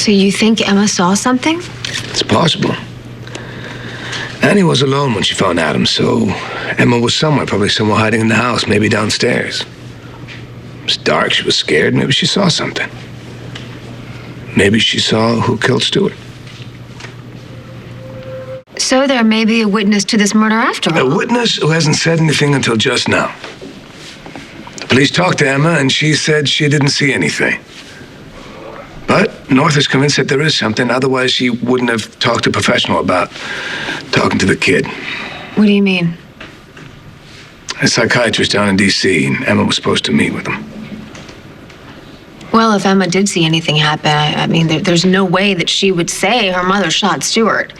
So you think Emma saw something? It's possible. Annie was alone when she found Adam, so Emma was somewhere, probably somewhere hiding in the house, maybe downstairs. It was dark, she was scared, maybe she saw something. Maybe she saw who killed Stewart. So there may be a witness to this murder after all. A witness who hasn't said anything until just now. The police talked to Emma, and she said she didn't see anything. But North is convinced that there is something, otherwise she wouldn't have talked to a professional about talking to the kid. What do you mean? A psychiatrist down in D.C., and Emma was supposed to meet with him. Well, if Emma did see anything happen, I mean, there's no way that she would say her mother shot Stewart.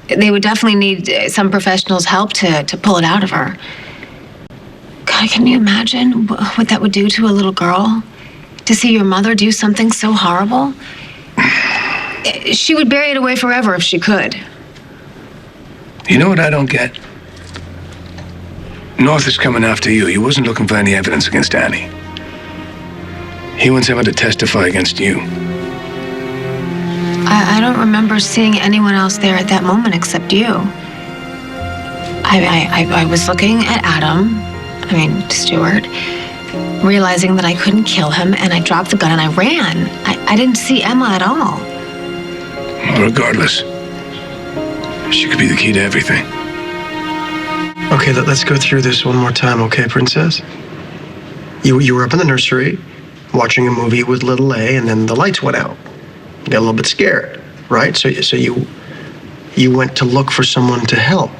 They would definitely need some professional's help to pull it out of her. God, can you imagine what that would do to a little girl? To see your mother do something so horrible? She would bury it away forever if she could. You know what I don't get? North is coming after you. He wasn't looking for any evidence against Annie. He wants Emma to testify against you. I don't remember seeing anyone else there at that moment except you. I was looking at Stewart, realizing that I couldn't kill him, and I dropped the gun and I ran. I didn't see Emma at all. Regardless, she could be the key to everything. Okay, let's go through this one more time, okay, Princess? You were up in the nursery, watching a movie with little A, and then the lights went out. You got a little bit scared, right? So you went to look for someone to help.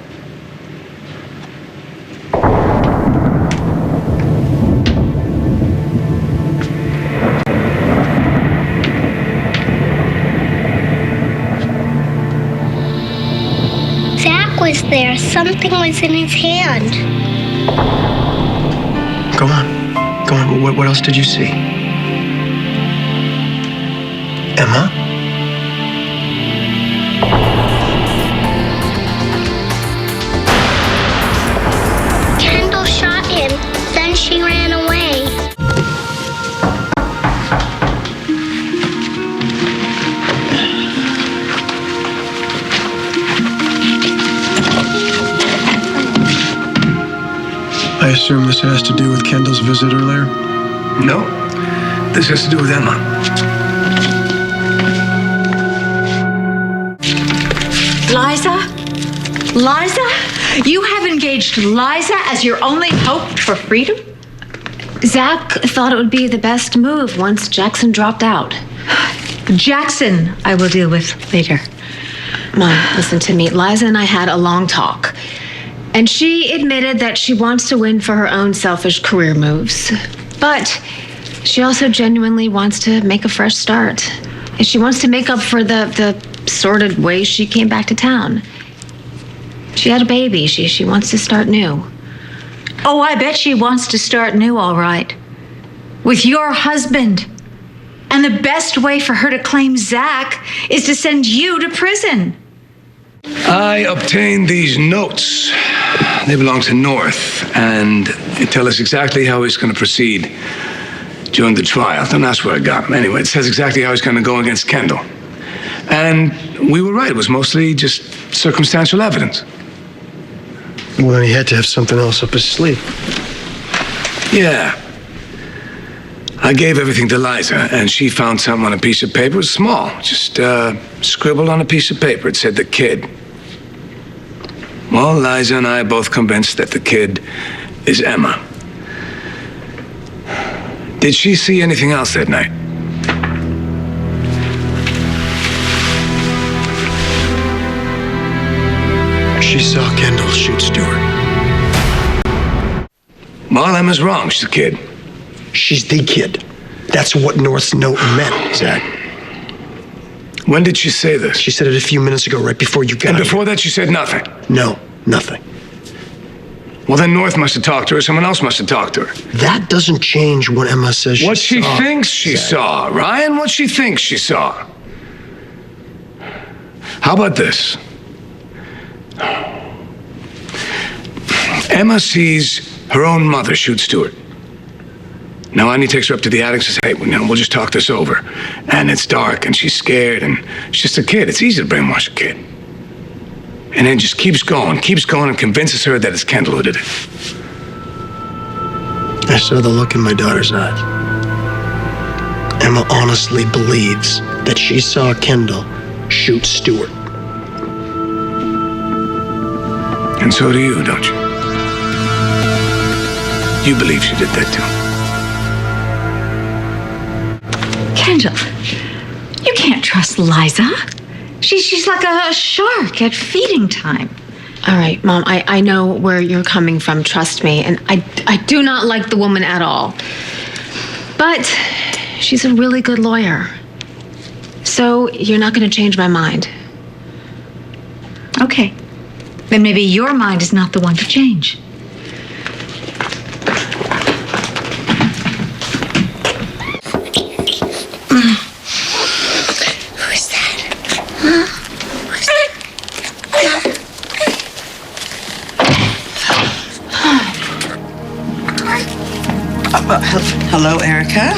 Zach was there. Something was in his hand. Go on. What else did you see? Emma? Kendall shot him. Then she ran away. I assume this has to do with Kendall's visit earlier? No, this has to do with Emma. Liza? You have engaged Liza as your only hope for freedom? Zach thought it would be the best move once Jackson dropped out. Jackson, I will deal with later. Mom, listen to me. Liza and I had a long talk. And she admitted that she wants to win for her own selfish career moves. But she also genuinely wants to make a fresh start. And she wants to make up for the sordid way she came back to town. She had a baby. She wants to start new. Oh, I bet she wants to start new, all right. With your husband. And the best way for her to claim Zach is to send you to prison. I obtained these notes. They belong to North, and they tell us exactly how he's going to proceed during the trial. Don't ask where I got them. Anyway, it says exactly how he's going to go against Kendall. And we were right. It was mostly just circumstantial evidence. Well, then he had to have something else up his sleeve. Yeah. I gave everything to Liza, and she found something on a piece of paper. It was small, just scribbled on a piece of paper. It said the kid. Well, Liza and I are both convinced that the kid is Emma. Did she see anything else that night? She saw Kendall shoot Stewart. Well, Emma's wrong. She's a kid. She's the kid. That's what North's note meant, Zach. When did she say this? She said it a few minutes ago, right before you got And here. before that, she said nothing? No, nothing. Well, then North must have talked to her. Someone else must have talked to her. That doesn't change what Emma says she saw. What she thinks she saw, Ryan. What she thinks she saw. How about this? Emma sees her own mother shoot Stewart. Now Annie takes her up to the attic and says, hey, we'll just talk this over. And it's dark and she's scared and she's just a kid. It's easy to brainwash a kid. And then just keeps going and convinces her that it's Kendall who did it. I saw the look in my daughter's eyes. Emma honestly believes that she saw Kendall shoot Stuart. And so do you, don't you? You believe she did that too. Kendall, you can't trust Liza. She's like a shark at feeding time. All right, Mom, I know where you're coming from, trust me. And I do not like the woman at all. But she's a really good lawyer. So you're not going to change my mind. Okay. Then maybe your mind is not the one to change. Who is that? Huh? Who's that? Hello, Erica.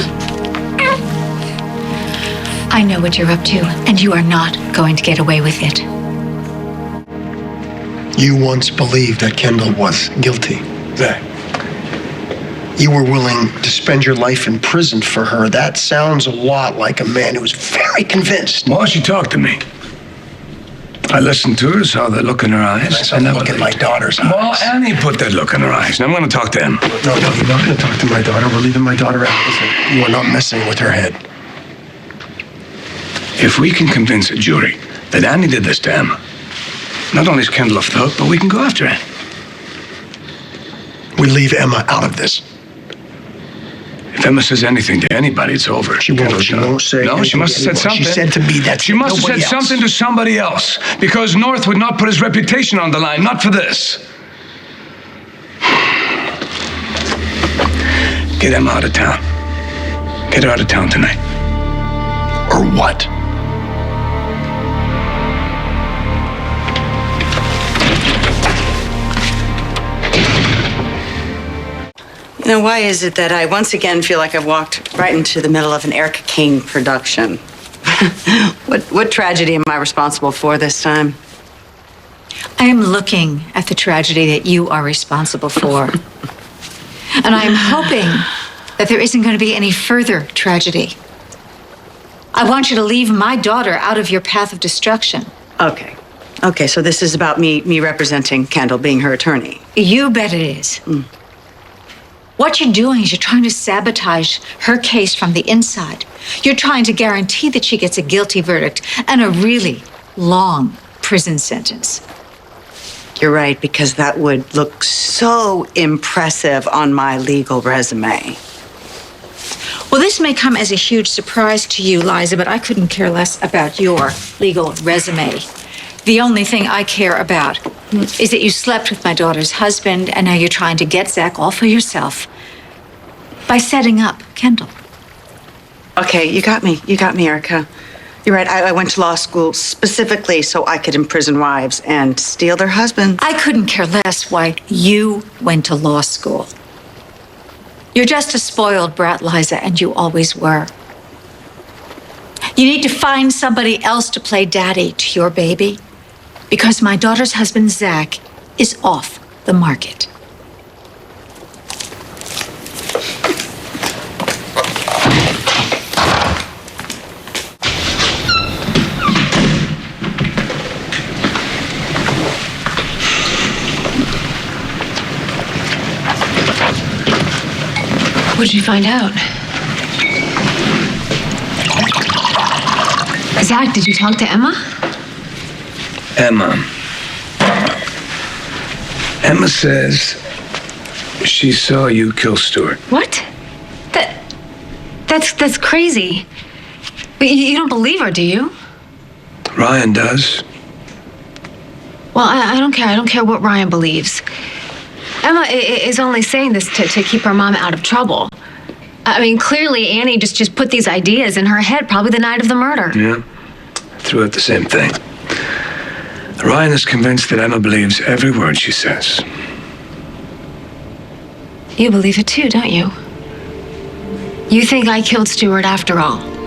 I know what you're up to, and you are not going to get away with it. You once believed that Kendall was guilty. Zach. You were willing to spend your life in prison for her. That sounds a lot like a man who was very convinced. Well, she talked to me. I listened to her, saw the look in her eyes. And I saw the look in my daughter's eyes. Well, Annie put that look in her eyes. Now I'm going to talk to him. No, you're not going to talk to my daughter. We're leaving my daughter out. Listen, you are not messing with her head. If we can convince a jury that Annie did this to Emma, not only is Kendall off the hook, but we can go after Annie. We leave Emma out of this. If Emma says anything to anybody, it's over. She won't. Kendall's She done. won't say. No, she anything must have to said anyone. something. She said to me that She must have said nobody else. something to somebody else because North would not put his reputation on the line, not for this. Get Emma out of town. Get her out of town tonight. Or what? You know, why is it that I once again feel like I've walked right into the middle of an Erica Kane production? What tragedy am I responsible for this time? I am looking at the tragedy that you are responsible for. And I am hoping that there isn't going to be any further tragedy. I want you to leave my daughter out of your path of destruction. Okay. Okay, so this is about me representing Kendall, being her attorney. You bet it is. What you're doing is you're trying to sabotage her case from the inside. You're trying to guarantee that she gets a guilty verdict and a really long prison sentence. You're right, because that would look so impressive on my legal resume. Well, this may come as a huge surprise to you, Liza, but I couldn't care less about your legal resume. The only thing I care about is that you slept with my daughter's husband, and now you're trying to get Zach all for yourself by setting up Kendall. Okay, you got me, Erica. You're right, I went to law school specifically so I could imprison wives and steal their husbands. I couldn't care less why you went to law school. You're just a spoiled brat, Liza, and you always were. You need to find somebody else to play daddy to your baby, because my daughter's husband, Zach, is off the market. What'd you find out? Zach, did you talk to Emma? Emma says she saw you kill Stuart. What? That's crazy. But you don't believe her, do you? Ryan does. Well, I don't care. I don't care what Ryan believes. Emma is only saying this to keep her mom out of trouble. I mean, clearly Annie just put these ideas in her head probably the night of the murder. Yeah. Threw out the same thing. Ryan is convinced that Emma believes every word she says. You believe it too, don't you? You think I killed Stuart after all?